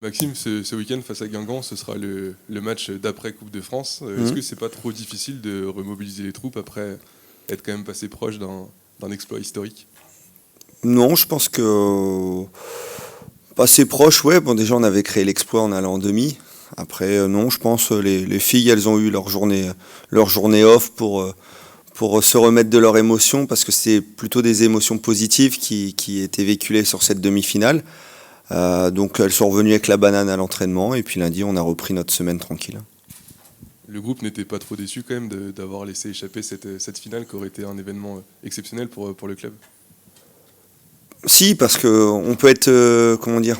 Maxime, ce week-end face à Guingamp, ce sera le match d'après Coupe de France. Est-ce que c'est pas trop difficile de remobiliser les troupes après être quand même passé proche d'un exploit historique? Non, je pense que assez proche, ouais. Bon, déjà, on avait créé l'exploit en allant en demi. Après, non, je pense les filles, elles ont eu leur journée off pour se remettre de leurs émotions, parce que c'est plutôt des émotions positives qui étaient véhiculées sur cette demi-finale. Donc, elles sont revenues avec la banane à l'entraînement, et puis lundi, on a repris notre semaine tranquille. Le groupe n'était pas trop déçu quand même d'avoir laissé échapper cette finale qui aurait été un événement exceptionnel pour le club? Si, parce que on peut être, comment dire,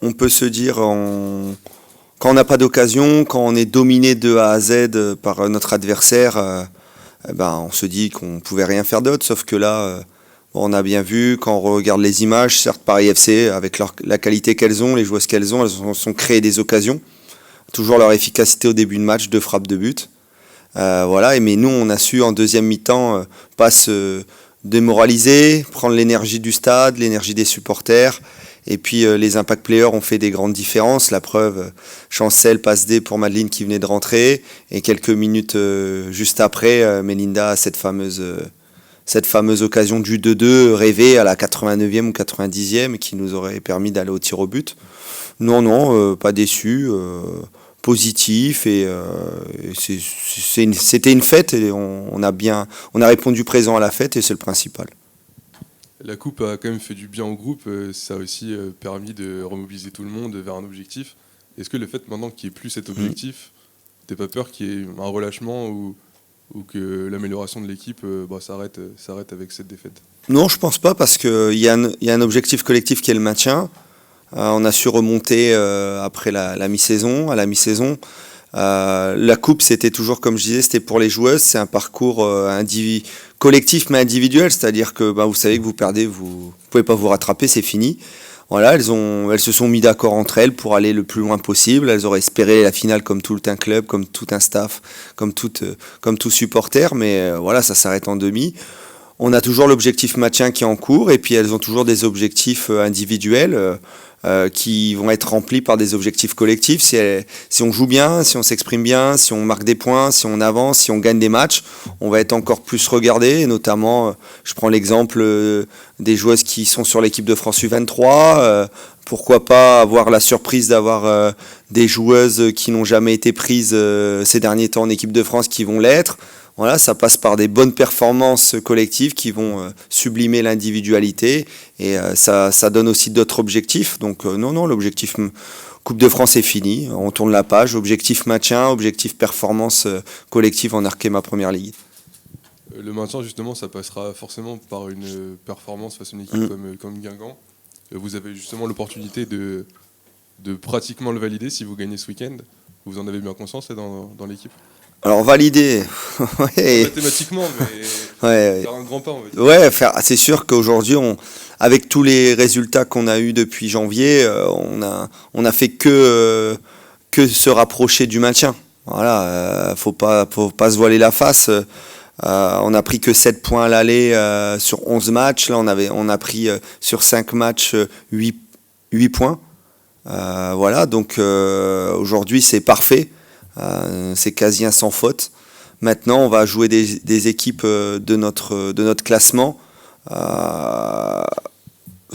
on peut se dire quand on n'a pas d'occasion, quand on est dominé de A à Z par notre adversaire, on se dit qu'on pouvait rien faire d'autre. Sauf que là, on a bien vu, quand on regarde les images, certes Paris FC, avec la qualité qu'elles ont, les joueuses qu'elles ont, elles ont sont créées des occasions. Toujours leur efficacité au début de match, 2 frappes de but. Voilà, mais nous, on a su en deuxième mi-temps pas se démoraliser, prendre l'énergie du stade, l'énergie des supporters. Et puis les impact players ont fait des grandes différences. La preuve, Chancel passe D pour Madeleine qui venait de rentrer. Et quelques minutes juste après, Melinda a cette fameuse occasion du 2-2 rêvée à la 89e ou 90e qui nous aurait permis d'aller au tir au but. Non, pas déçu. Positif c'était une fête et on a répondu présent à la fête et c'est le principal. La coupe a quand même fait du bien au groupe, ça a aussi permis de remobiliser tout le monde vers un objectif. Est-ce que le fait maintenant qu'il n'y ait plus cet objectif, t'as pas peur qu'il y ait un relâchement ou que l'amélioration de l'équipe s'arrête avec cette défaite? Non, je pense pas, parce qu'il y a un objectif collectif qui est le maintien. On a su remonter après la mi-saison, à la mi-saison. La coupe, c'était toujours, comme je disais, c'était pour les joueuses. C'est un parcours collectif mais individuel, c'est-à-dire que vous savez que vous perdez, vous pouvez pas vous rattraper, c'est fini. Voilà, elles se sont mis d'accord entre elles pour aller le plus loin possible. Elles auraient espéré la finale comme tout un club, comme tout un staff, comme tout supporter, mais voilà, ça s'arrête en demi. On a toujours l'objectif maintien qui est en cours, et puis elles ont toujours des objectifs individuels qui vont être remplis par des objectifs collectifs. Si on joue bien, si on s'exprime bien, si on marque des points, si on avance, si on gagne des matchs, on va être encore plus regardé. Et notamment, je prends l'exemple des joueuses qui sont sur l'équipe de France U23. Pourquoi pas avoir la surprise d'avoir des joueuses qui n'ont jamais été prises ces derniers temps en équipe de France qui vont l'être. Voilà, ça passe par des bonnes performances collectives qui vont sublimer l'individualité, et ça donne aussi d'autres objectifs. Donc non, l'objectif Coupe de France est fini, on tourne la page. Objectif maintien, objectif performance collective en Arkema Première Ligue. Le maintien, justement, ça passera forcément par une performance face à une équipe comme Guingamp. Vous avez justement l'opportunité de pratiquement le valider si vous gagnez ce week-end. Vous en avez bien conscience là, dans l'équipe? Alors valider, ouais. Mathématiquement, mais Ouais. faire un grand pas, on va dire. Ouais, c'est sûr qu'aujourd'hui, avec tous les résultats qu'on a eus depuis janvier, on a fait que se rapprocher du maintien. Voilà, faut pas se voiler la face. On a pris que 7 points à l'aller sur 11 matchs. Là, on a pris sur 5 matchs 8 points. Voilà, donc aujourd'hui, c'est parfait. C'est quasi un sans faute. Maintenant, on va jouer des équipes de notre classement.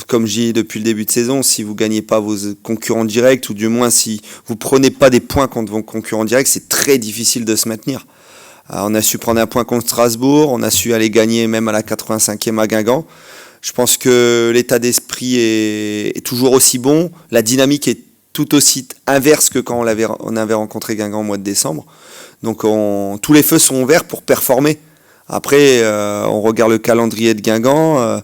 Comme je dis depuis le début de saison, si vous ne gagnez pas vos concurrents directs, ou du moins si vous ne prenez pas des points contre vos concurrents directs, c'est très difficile de se maintenir. On a su prendre un point contre Strasbourg, on a su aller gagner même à la 85e à Guingamp. Je pense que l'état d'esprit est toujours aussi bon, la dynamique est tout aussi inverse que quand on avait rencontré Guingamp au mois de décembre. Donc tous les feux sont ouverts pour performer. Après, on regarde le calendrier de Guingamp,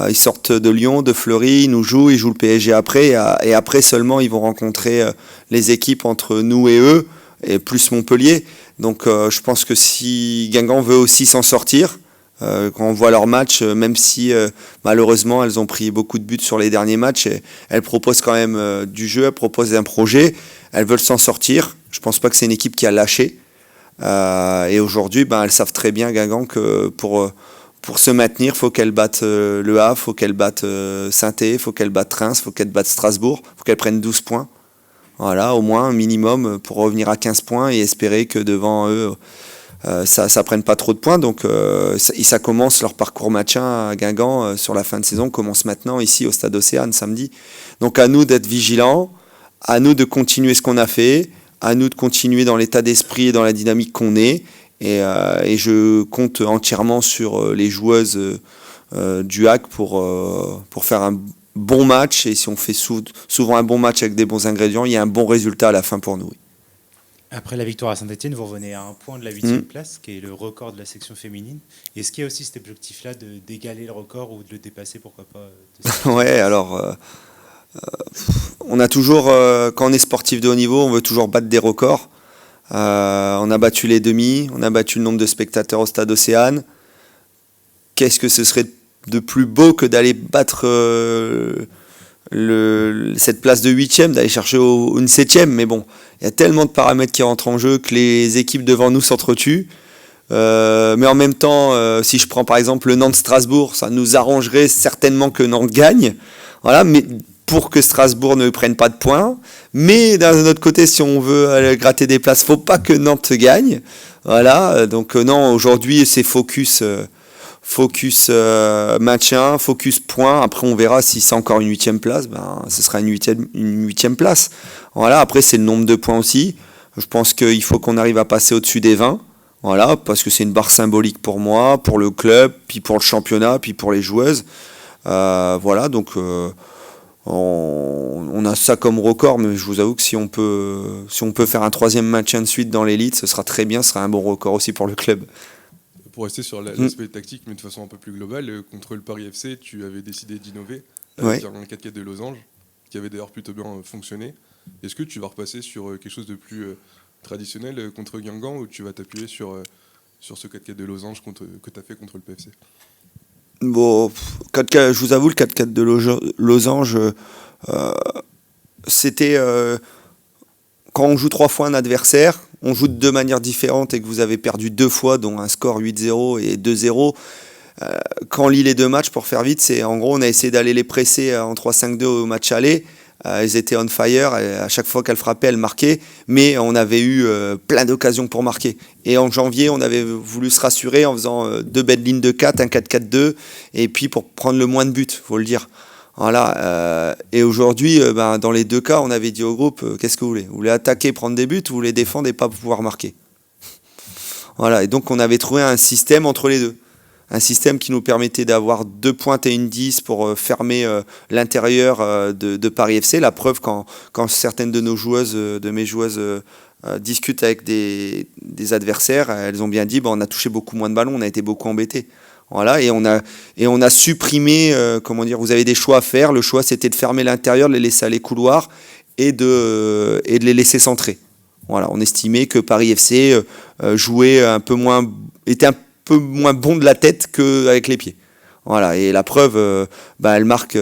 ils sortent de Lyon, de Fleury, ils jouent le PSG après, et après seulement ils vont rencontrer les équipes entre nous et eux, et plus Montpellier. Donc je pense que si Guingamp veut aussi s'en sortir, quand on voit leurs matchs, même si malheureusement elles ont pris beaucoup de buts sur les derniers matchs, elles proposent quand même du jeu, elles proposent un projet, elles veulent s'en sortir. Je pense pas que c'est une équipe qui a lâché. Et aujourd'hui, elles savent très bien, Guingamp, que pour se maintenir, il faut qu'elles battent Le Havre, il faut qu'elles battent Saint-Étienne, il faut qu'elles battent Reims, il faut qu'elles battent Strasbourg, il faut qu'elles prennent 12 points. Voilà, au moins un minimum pour revenir à 15 points et espérer que devant eux, ça prenne pas trop de points. Donc ça commence, leur parcours matchin à Guingamp sur la fin de saison commence maintenant ici au Stade Océane samedi. Donc à nous d'être vigilants, à nous de continuer ce qu'on a fait, à nous de continuer dans l'état d'esprit et dans la dynamique qu'on est. Et je compte entièrement sur les joueuses du HAC pour faire un bon match. Et si on fait souvent un bon match avec des bons ingrédients, il y a un bon résultat à la fin pour nous. Oui. Après la victoire à Saint-Etienne, vous revenez à un point de la 8e place, qui est le record de la section féminine. Est-ce qu'il y a aussi cet objectif-là d'égaler le record ou de le dépasser, pourquoi pas Ouais, alors on a toujours, quand on est sportif de haut niveau, on veut toujours battre des records. On a battu les demi, on a battu le nombre de spectateurs au Stade Océane. Qu'est-ce que ce serait de plus beau que d'aller battre cette place de 8e, d'aller chercher une 7e, mais bon, il y a tellement de paramètres qui rentrent en jeu que les équipes devant nous s'entretuent. Mais en même temps, si je prends par exemple le Nantes-Strasbourg, ça nous arrangerait certainement que Nantes gagne. Voilà, mais pour que Strasbourg ne prenne pas de points. Mais d'un autre côté, si on veut aller gratter des places, faut pas que Nantes gagne. Voilà, donc non, aujourd'hui c'est focus maintien, focus point. Après on verra si c'est encore une 8e place, ce sera une 8e place. Voilà, après c'est le nombre de points aussi. Je pense qu'il faut qu'on arrive à passer au-dessus des 20. Voilà, parce que c'est une barre symbolique pour moi, pour le club, puis pour le championnat, puis pour les joueuses. Voilà, donc on a ça comme record, mais je vous avoue que si on peut faire un 3e maintien de suite dans l'élite, ce sera très bien, ce sera un bon record aussi pour le club. Pour rester sur l'aspect tactique, mais de façon un peu plus globale, contre le Paris FC, tu avais décidé d'innover avec un 4-4 de Losange, qui avait d'ailleurs plutôt bien fonctionné. Est-ce que tu vas repasser sur quelque chose de plus traditionnel contre Guingamp, ou tu vas t'appuyer sur ce 4-4 de Losange que tu as fait contre le PFC? Bon, 4-4, je vous avoue, le 4-4 de Losange, c'était quand on joue 3 fois un adversaire, on joue de 2 manières différentes et que vous avez perdu 2 fois, dont un score 8-0 et 2-0. Quand on lit les 2 matchs, pour faire vite, c'est en gros, on a essayé d'aller les presser en 3-5-2 au match aller. Elles étaient on fire, et à chaque fois qu'elles frappaient, elles marquaient, mais on avait eu plein d'occasions pour marquer. Et en janvier, on avait voulu se rassurer en faisant 2 belles lignes de 4, un 4-4-2, et puis pour prendre le moins de buts, faut le dire. Voilà. Et aujourd'hui, dans les 2 cas, on avait dit au groupe, qu'est-ce que vous voulez ? Vous voulez attaquer, prendre des buts, ou vous voulez défendre et pas pouvoir marquer ? Voilà. Et donc on avait trouvé un système entre les deux. Un système qui nous permettait d'avoir 2 pointes et une 10 pour fermer l'intérieur de Paris FC. La preuve, quand certaines de nos joueuses, de mes joueuses, discutent avec des adversaires, elles ont bien dit on a touché beaucoup moins de ballons, on a été beaucoup embêtés. Voilà, et on a supprimé, vous avez des choix à faire. Le choix, c'était de fermer l'intérieur, de les laisser aller couloir et de les laisser centrer. Voilà, on estimait que Paris FC jouait était un peu moins bon de la tête qu'avec les pieds. Voilà, et la preuve, elle marque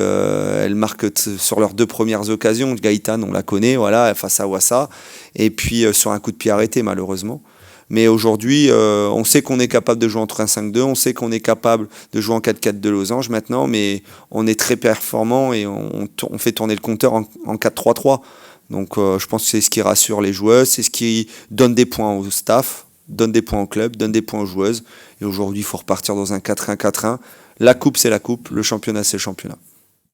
sur leurs 2 premières occasions. Gaëtan, on la connaît, voilà, face à Ouassa, et puis sur un coup de pied arrêté, malheureusement. Mais aujourd'hui, on sait qu'on est capable de jouer en 3-5-2, on sait qu'on est capable de jouer en 4-4 de Losange maintenant, mais on est très performant et on fait tourner le compteur en 4-3-3. Donc je pense que c'est ce qui rassure les joueuses, c'est ce qui donne des points au staff, donne des points au club, donne des points aux joueuses. Et aujourd'hui, il faut repartir dans un 4-1-4-1. La coupe, c'est la coupe. Le championnat, c'est le championnat.